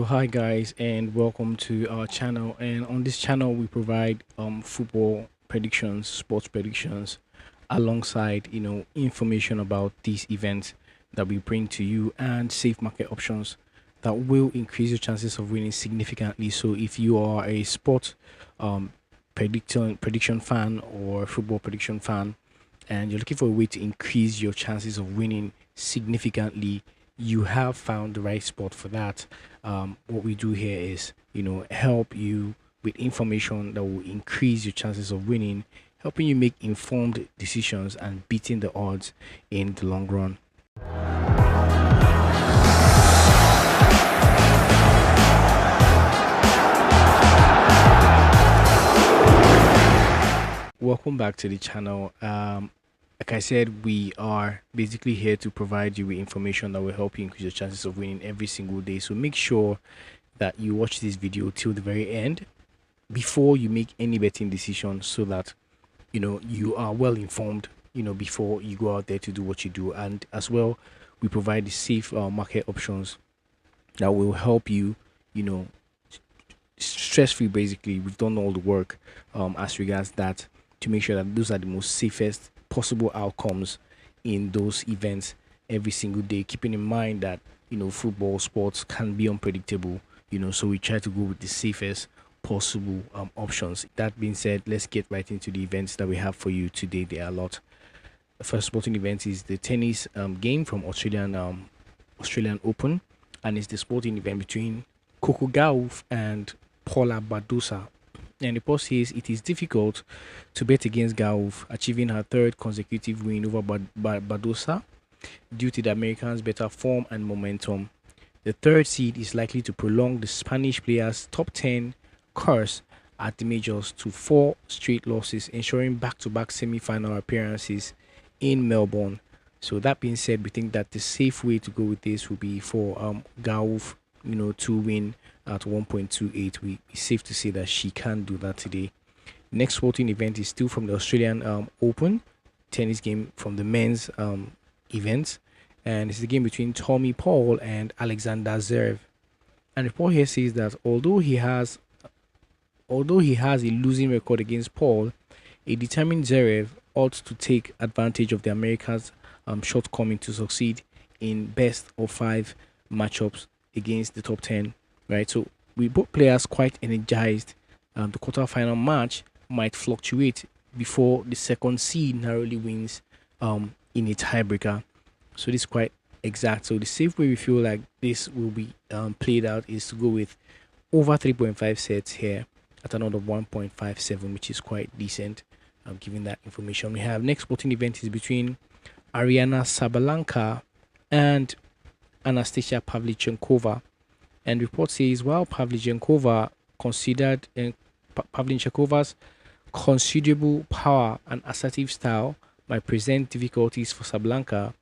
Hi guys, and welcome to our channel. And on this channel we provide football predictions, sports predictions, alongside information about these events that we bring to you, and safe market options that will increase your chances of winning significantly. So if you are a sport um prediction fan or football prediction fan, and you're looking for a way to increase your chances of winning significantly, you have found the right spot for that. What we do here is, help you with information that will increase your chances of winning, helping you make informed decisions and beating the odds in the long run. Welcome back to the channel. Like I said, we are basically here to provide you with information that will help you increase your chances of winning every single day. So make sure that you watch this video till the very end before you make any betting decision, so that you are well informed before you go out there to do what you do. And as well, we provide the safe market options that will help you you know stress free. Basically, we've done all the work as regards that, to make sure that those are the most safest possible outcomes in those events every single day, keeping in mind that football sports can be unpredictable. So we try to go with the safest possible options. That being said, let's get right into the events that we have for you today. There are a lot. The first sporting event is the tennis game from Australian Open, and it's the sporting event between Coco Gauff and Paula Badosa. And the post says it is difficult to bet against Gauff achieving her third consecutive win over Badosa due to the Americans' better form and momentum. The third seed is likely to prolong the Spanish player's top 10 curse at the majors to four straight losses, ensuring back-to-back semi-final appearances in Melbourne. So that being said, we think that the safe way to go with this would be for Gauff, to win at 1.28. It's safe to say that she can do that today. Next sporting event is still from the Australian Open tennis game from the men's event, and it's the game between Tommy Paul and Alexander Zverev. And the report here says that although he has a losing record against Paul, a determined Zverev ought to take advantage of the Americans' shortcoming to succeed in best of five matchups against the top 10. Right, so we both players quite energized. The quarterfinal match might fluctuate before the second seed narrowly wins in a tiebreaker. So this is quite exact. So the safe way we feel like this will be played out is to go with over 3.5 sets here at another 1.57, which is quite decent. Given that information, we have next sporting event is between Ariana Sabalenka and Anastasia Pavlyuchenkova. And report says while Pavlyuchenkova's considerable power and assertive style might present difficulties for Sabalenka,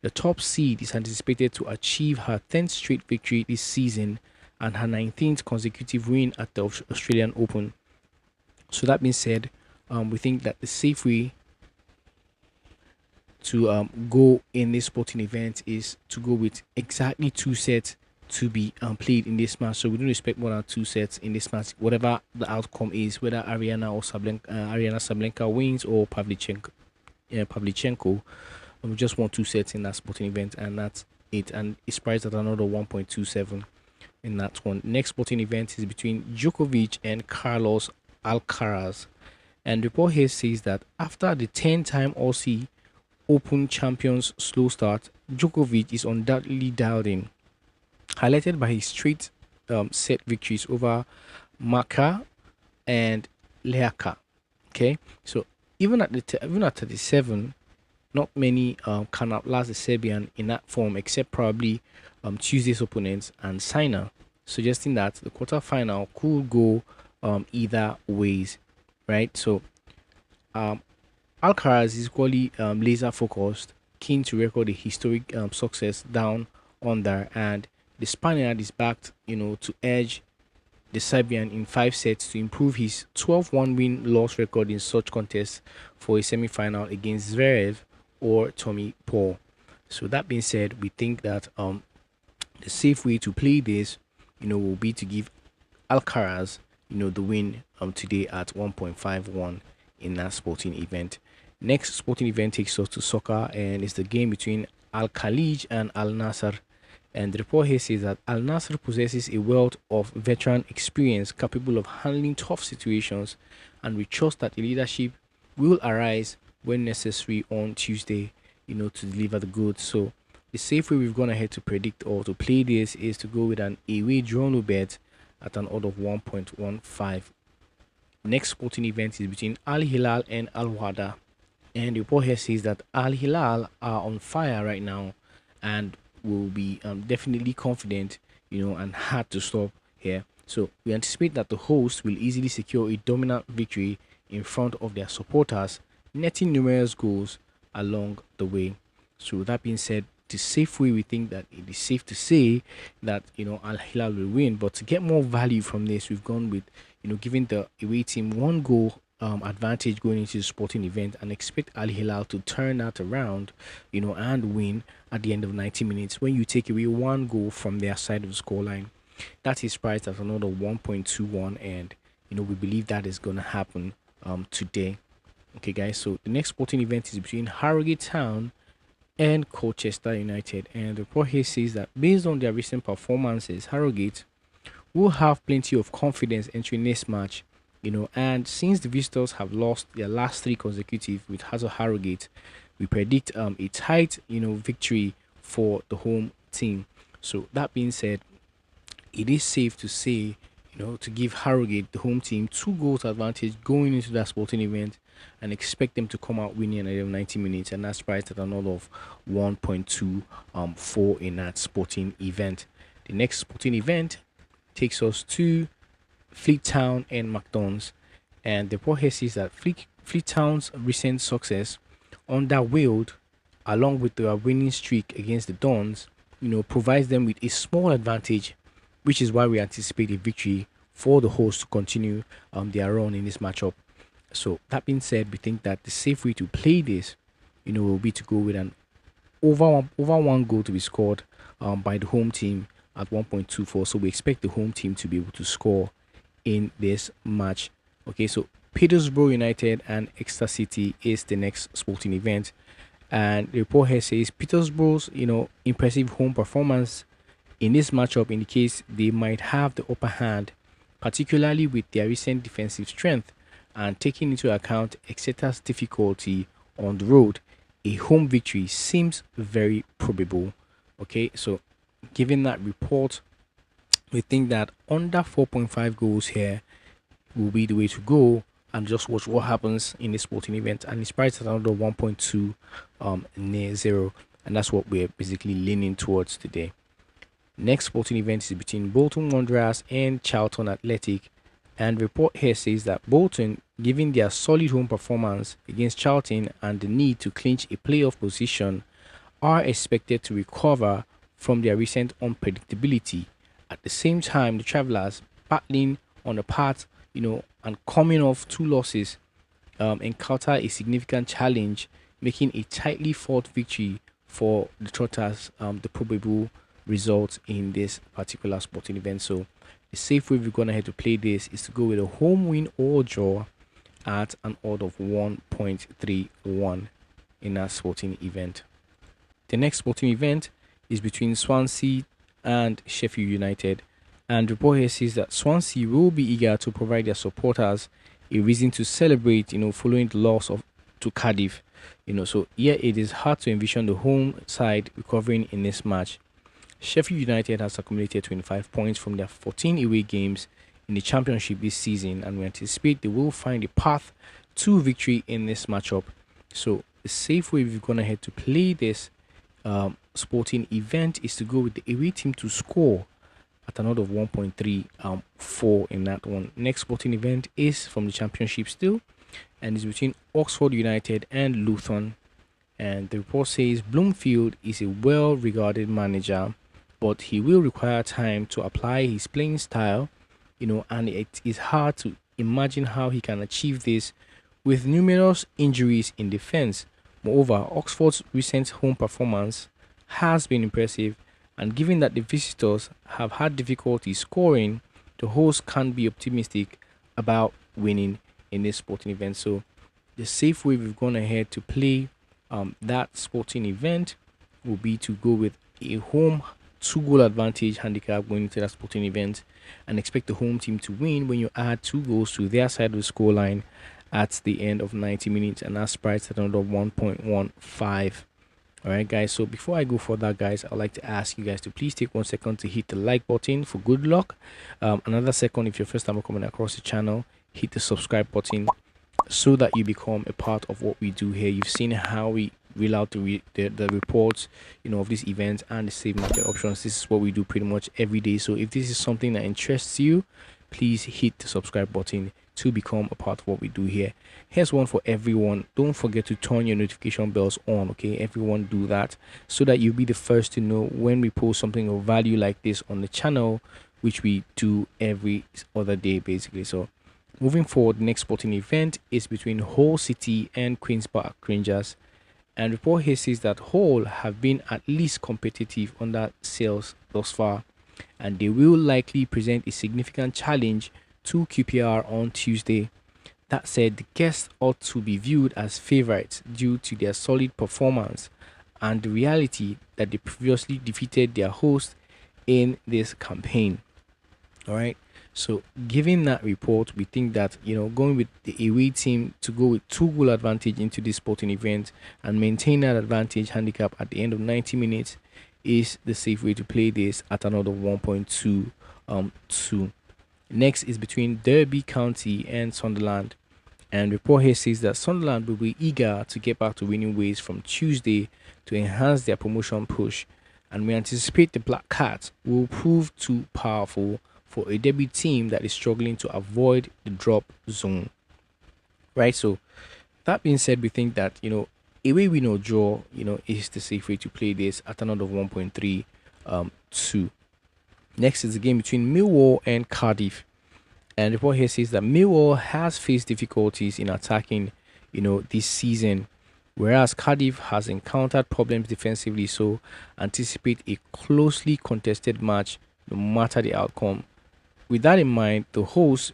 the top seed is anticipated to achieve her 10th straight victory this season and her 19th consecutive win at the Australian Open. So that being said, we think that the safe way to go in this sporting event is to go with exactly two sets to be played in this match. So we don't expect more than two sets in this match, whatever the outcome is, whether Ariana Sabalenka wins or Pavlyuchenko. We just want two sets in that sporting event, and that's it. And it's priced at another 1.27 in that one. Next sporting event is between Djokovic and Carlos Alcaraz. And the report here says that after the 10-time Aussie Open champion's slow start, Djokovic is undoubtedly dialed in, highlighted by his straight set victories over Maka and Leaka. Okay, so even at 37, not many can outlast the Serbian in that form, except probably Tuesday's opponents and Sina, suggesting that the quarterfinal could go either ways, right? So Alcaraz is equally laser focused, keen to record a historic success down under, and the Spaniard is backed, to edge the Serbian in 5 sets to improve his 12-1 win-loss record in such contests for a semi-final against Zverev or Tommy Paul. So that being said, we think that the safe way to play this will be to give Alcaraz, the win today at 1.51 in that sporting event. Next sporting event takes us to soccer, and it's the game between Al Khalij and Al Nasser. And the report here says that Al Nasser possesses a wealth of veteran experience capable of handling tough situations, and we trust that the leadership will arise when necessary on Tuesday, to deliver the goods. So the safe way we've gone ahead to predict or to play this is to go with an away draw no bet at an odd of 1.15. Next sporting event is between Al Hilal and Al Wada. And the report here says that Al Hilal are on fire right now and will be definitely confident, and hard to stop here. So we anticipate that the hosts will easily secure a dominant victory in front of their supporters, netting numerous goals along the way. So that being said, the safe way we think that it is safe to say that Al Hilal will win, but to get more value from this, we've gone with giving the away team one goal advantage going into the sporting event and expect Al Hilal to turn that around, and win at the end of 90 minutes when you take away one goal from their side of the scoreline. That is priced at another 1.21, and we believe that is going to happen today. Okay, guys. So the next sporting event is between Harrogate Town and Colchester United, and the report here says that based on their recent performances, Harrogate will have plenty of confidence entering this match. And since the visitors have lost their last three consecutive with Hazel Harrogate, we predict a tight victory for the home team. So that being said, it is safe to say to give Harrogate, the home team, 2 goals advantage going into that sporting event and expect them to come out winning at the end of 90 minutes, and that's priced at another of 1.24 in that sporting event. The next sporting event takes us to Fleet Town and McDonald's, and the report here says that Fleet Town's recent success under Wild, along with their winning streak against the Dons, provides them with a small advantage, which is why we anticipate a victory for the host to continue their run in this matchup. So that being said, we think that the safe way to play this, will be to go with an over one goal to be scored by the home team at 1.24. So we expect the home team to be able to score in this match. Okay, so Petersburg United and Exeter City is the next sporting event, and the report here says Petersburg's impressive home performance in this matchup indicates they might have the upper hand, particularly with their recent defensive strength, and taking into account Exeter's difficulty on the road, a home victory seems very probable. Okay, so given that report, we think that under 4.5 goals here will be the way to go, and just watch what happens in this sporting event. And it's priced at another 1.2 near zero, and that's what we're basically leaning towards today. Next sporting event is between Bolton Wanderers and Charlton Athletic, and the report here says that Bolton, given their solid home performance against Charlton and the need to clinch a playoff position, are expected to recover from their recent unpredictability. At the same time, the Travellers, battling on the path, and coming off 2 losses, encounter a significant challenge, making a tightly fought victory for the Trotters the probable result in this particular sporting event. So the safe way we're going to have to play this is to go with a home win or draw at an odd of 1.31 in that sporting event. The next sporting event is between Swansea and Sheffield United, and the report here says that Swansea will be eager to provide their supporters a reason to celebrate, following the loss to Cardiff. So yeah, it is hard to envision the home side recovering in this match. Sheffield United has accumulated 25 points from their 14 away games in the Championship this season, and we anticipate they will find a path to victory in this matchup. So the safe way we've gone ahead to play this sporting event is to go with the away team to score at an odd of 1.34 in that one. Next sporting event is from the Championship still, and is between Oxford United and Luton. And the report says Bloomfield is a well-regarded manager, but he will require time to apply his playing style, and it is hard to imagine how he can achieve this with numerous injuries in defense. Moreover, Oxford's recent home performance has been impressive, And given that the visitors have had difficulty scoring, the hosts can't be optimistic about winning in this sporting event. So the safe way we've gone ahead to play that sporting event will be to go with a home 2 goal advantage handicap going into that sporting event and expect the home team to win when you add 2 goals to their side of the scoreline at the end of 90 minutes, and that's priced at another 1.15. All right, guys. So before I go further, guys, I'd like to ask you guys to please take 1 second to hit the like button for good luck. Another second, if you're first time coming across the channel, hit the subscribe button so that you become a part of what we do here. You've seen how we reel out the reports, of these events and the safe market options. This is what we do pretty much every day. So if this is something that interests you, please hit the subscribe button to become a part of what we do here. Here's one for everyone. Don't forget to turn your notification bells on. Okay, everyone do that so that you'll be the first to know when we post something of value like this on the channel, which we do every other day basically. So moving forward, the next sporting event is between Hull City and Queen's Park Rangers. And report here says that Hull have been at least competitive under sales thus far, and they will likely present a significant challenge to QPR on Tuesday. That said, the guests ought to be viewed as favourites due to their solid performance and the reality that they previously defeated their host in this campaign. All right. So, given that report, we think that going with the away team to go with 2 goal advantage into this sporting event and maintain that advantage handicap at the end of 90 minutes is the safe way to play this at another 1.2. Next is between Derby County and Sunderland, and report here says that Sunderland will be eager to get back to winning ways from Tuesday to enhance their promotion push, and we anticipate the Black Cats will prove too powerful for a Derby team that is struggling to avoid the drop zone. Right, so that being said, we think that away win or draw is the safe way to play this at another 1.3. Next is the game between Millwall and Cardiff, and the report here says that Millwall has faced difficulties in attacking this season, whereas Cardiff has encountered problems defensively. So anticipate a closely contested match no matter the outcome. With that in mind, the hosts,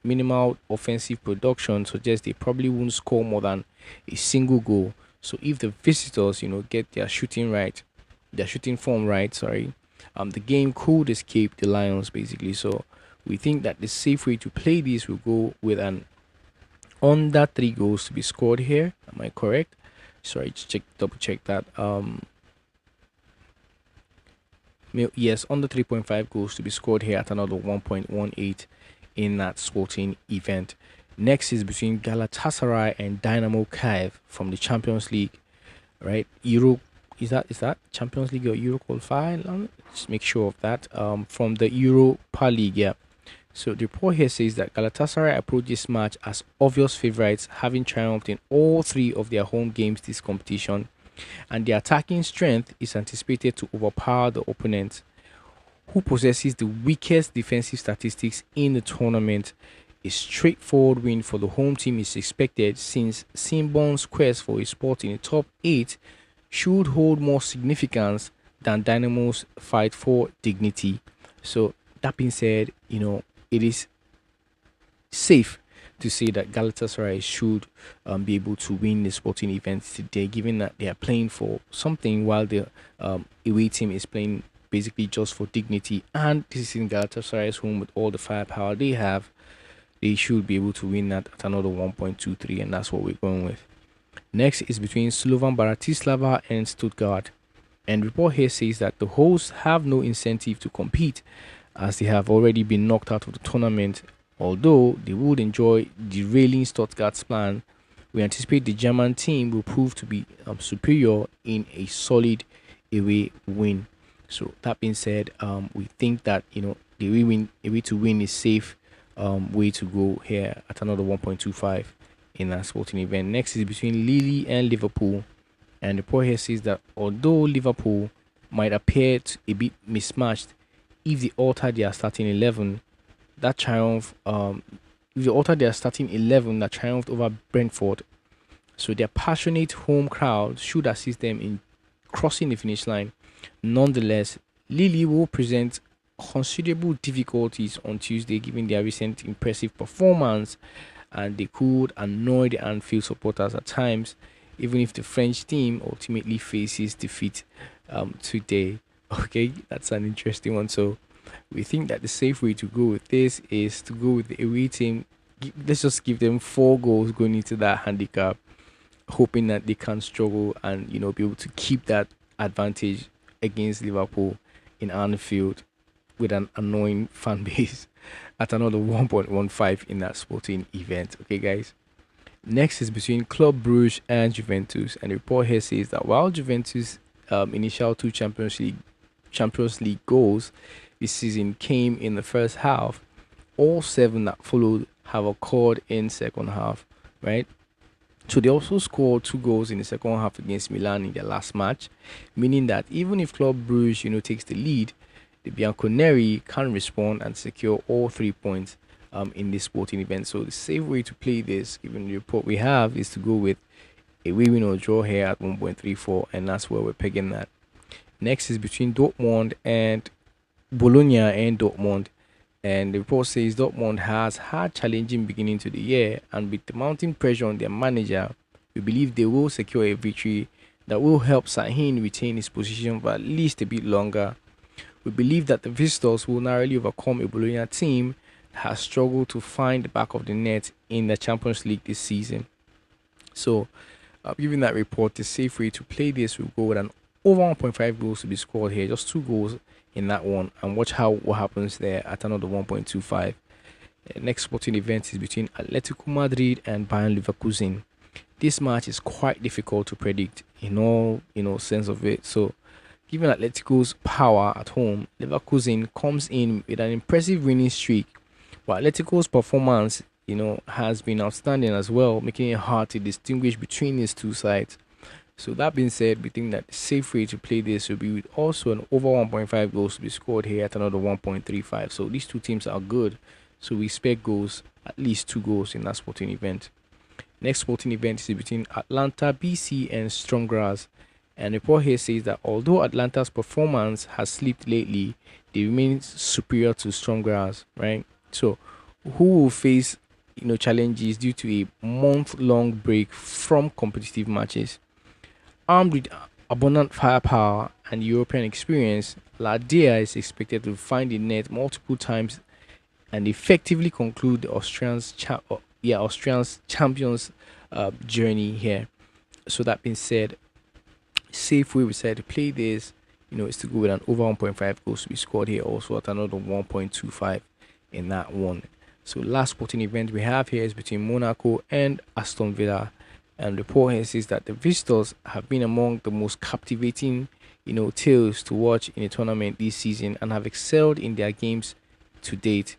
minimal offensive production suggests they probably won't score more than a single goal. So if the visitors, get their shooting form right, the game could escape the Lions basically. So we think that the safe way to play this will go with an under 3 goals to be scored here. Am I correct? Sorry, double check that. Yes, under 3.5 goals to be scored here at another 1.18 in that sporting event. Next is between Galatasaray and Dynamo Kiev from the Champions League, right? Is that Champions League or Euro qualifier? Let's make sure of that. From the Europa League, yeah. So the report here says that Galatasaray approach this match as obvious favourites, having triumphed in all 3 of their home games this competition, and their attacking strength is anticipated to overpower the opponent, who possesses the weakest defensive statistics in the tournament. A straightforward win for the home team is expected, since Simbon's quest for a spot in the top 8 should hold more significance than Dynamo's fight for dignity. So that being said, it is safe to say that Galatasaray should be able to win the sporting events today, given that they are playing for something while the away team is playing basically just for dignity. And this is in Galatasaray's home with all the firepower they have. They should be able to win that at another 1.23, and that's what we're going with. Next is between Slovan Bratislava and Stuttgart, and report here says that the hosts have no incentive to compete, as they have already been knocked out of the tournament. Although they would enjoy derailing Stuttgart's plan, we anticipate the German team will prove to be superior in a solid away win. So that being said, we think that the away to win is safe way to go here at another 1.25 in that sporting event. Next is between Lille and Liverpool, and the report here says that although Liverpool might appear a bit mismatched, if they alter their starting 11, that triumph, that triumphed over Brentford, so their passionate home crowd should assist them in crossing the finish line. Nonetheless, Lille will present considerable difficulties on Tuesday given their recent impressive performance, and they could annoy the Anfield supporters at times, even if the French team ultimately faces defeat today. Okay, that's an interesting one. So we think that the safe way to go with this is to go with the away team. Let's just give them 4 goals going into that handicap, hoping that they can struggle and be able to keep that advantage against Liverpool in Anfield with an annoying fan base at another 1.15 in that sporting event. Okay, guys. Next is between Club Brugge and Juventus, and the report here says that while Juventus' initial 2 Champions League goals this season came in the first half, all 7 that followed have occurred in second half, right? So they also scored 2 goals in the second half against Milan in their last match, meaning that even if Club Brugge, takes the lead, the Bianconeri can respond and secure all 3 points in this sporting event. So the safe way to play this, given the report we have, is to go with a win or draw here at 1.34, and that's where we're pegging that. Next is between Dortmund and Bologna and Dortmund. And the report says Dortmund has had challenging beginning to the year, and with the mounting pressure on their manager, we believe they will secure a victory that will help Sahin retain his position for at least a bit longer. We believe that the visitors will narrowly overcome a Bologna team that has struggled to find the back of the net in the Champions League this season. So, given that report, the safe way to play this will go with an over 1.5 goals to be scored here, just 2 goals in that one, and watch what happens there at another 1.25. Next sporting event is between Atletico Madrid and Bayern Leverkusen. This match is quite difficult to predict in all sense of it. So, given Atletico's power at home, Leverkusen comes in with an impressive winning streak, while Atletico's performance has been outstanding as well, making it hard to distinguish between these two sides. So that being said, we think that the safe way to play this will be with also an over 1.5 goals to be scored here at another 1.35. So these two teams are good. So we expect goals, at least 2 goals in that sporting event. Next sporting event is between Atlanta BC and Sturm Graz. And the report here says that although Atlanta's performance has slipped lately, they remain superior to Sturm Graz, right? So who will face challenges due to a month-long break from competitive matches? Armed with abundant firepower and European experience, La Dia is expected to find the net multiple times and effectively conclude the Austrians champions journey here. So that being said, safe way we decided to play this, is to go with an over 1.5 goals to be scored here, also at another 1.25 in that one. So last sporting event we have here is between Monaco and Aston Villa. And the report here says that the visitors have been among the most captivating, tales to watch in a tournament this season and have excelled in their games to date.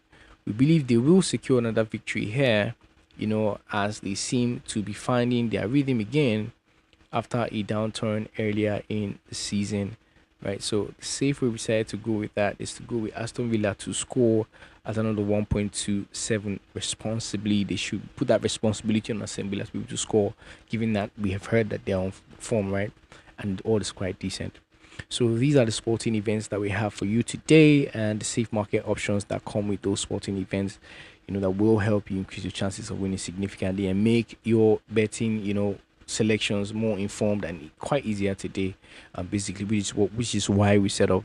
We believe they will secure another victory here, as they seem to be finding their rhythm again after a downturn earlier in the season. Right, so the safe way we decided to go with that is to go with Aston Villa to score at another 1.27 responsibly. They should put that responsibility on Aston Villa to be able to score, given that we have heard that they're on form, right, and all is quite decent. So these are the sporting events that we have for you today, and the safe market options that come with those sporting events, that will help you increase your chances of winning significantly and make your betting, selections more informed and quite easier today, basically, which is why we set up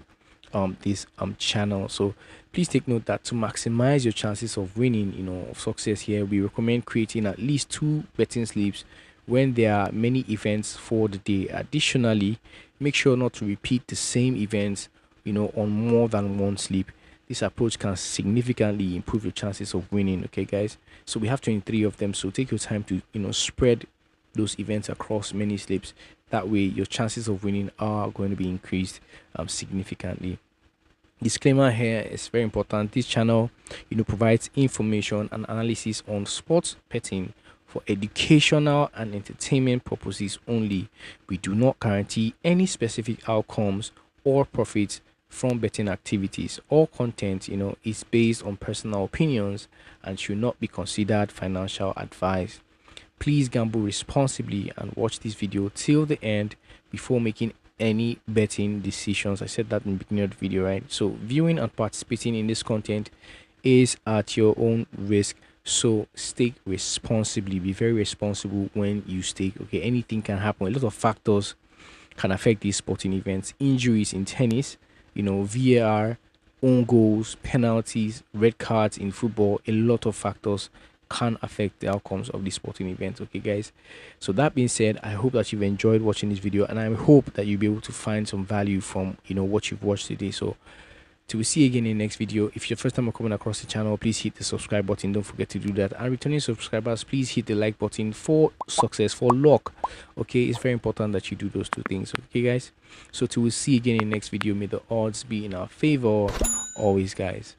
this channel. So please take note that to maximize your chances of winning, of success here, we recommend creating at least 2 betting slips when there are many events for the day. Additionally, make sure not to repeat the same events on more than one slip. This approach can significantly improve your chances of winning. Okay, guys, so we have 23 of them, so take your time to spread those events across many slips. That way your chances of winning are going to be increased significantly. Disclaimer here is very important. This channel provides information and analysis on sports betting for educational and entertainment purposes only. We do not guarantee any specific outcomes or profits from betting activities. All content is based on personal opinions and should not be considered financial advice. Please gamble responsibly and watch this video till the end before making any betting decisions. I said that in the beginning of the video, right? So viewing and participating in this content is at your own risk. So stake responsibly. Be very responsible when you stake. Okay, anything can happen. A lot of factors can affect these sporting events. Injuries in tennis, VAR, own goals, penalties, red cards in football. A lot of factors can affect the outcomes of the sporting event. Okay, guys. So that being said, I hope that you've enjoyed watching this video, and I hope that you'll be able to find some value from what you've watched today. So till we see you again in the next video. If you're first time coming across the channel, please hit the subscribe button. Don't forget to do that. And returning subscribers, please hit the like button for success, for luck. Okay, it's very important that you do those two things. Okay, guys. So till we see you again in the next video, may the odds be in our favor always, guys.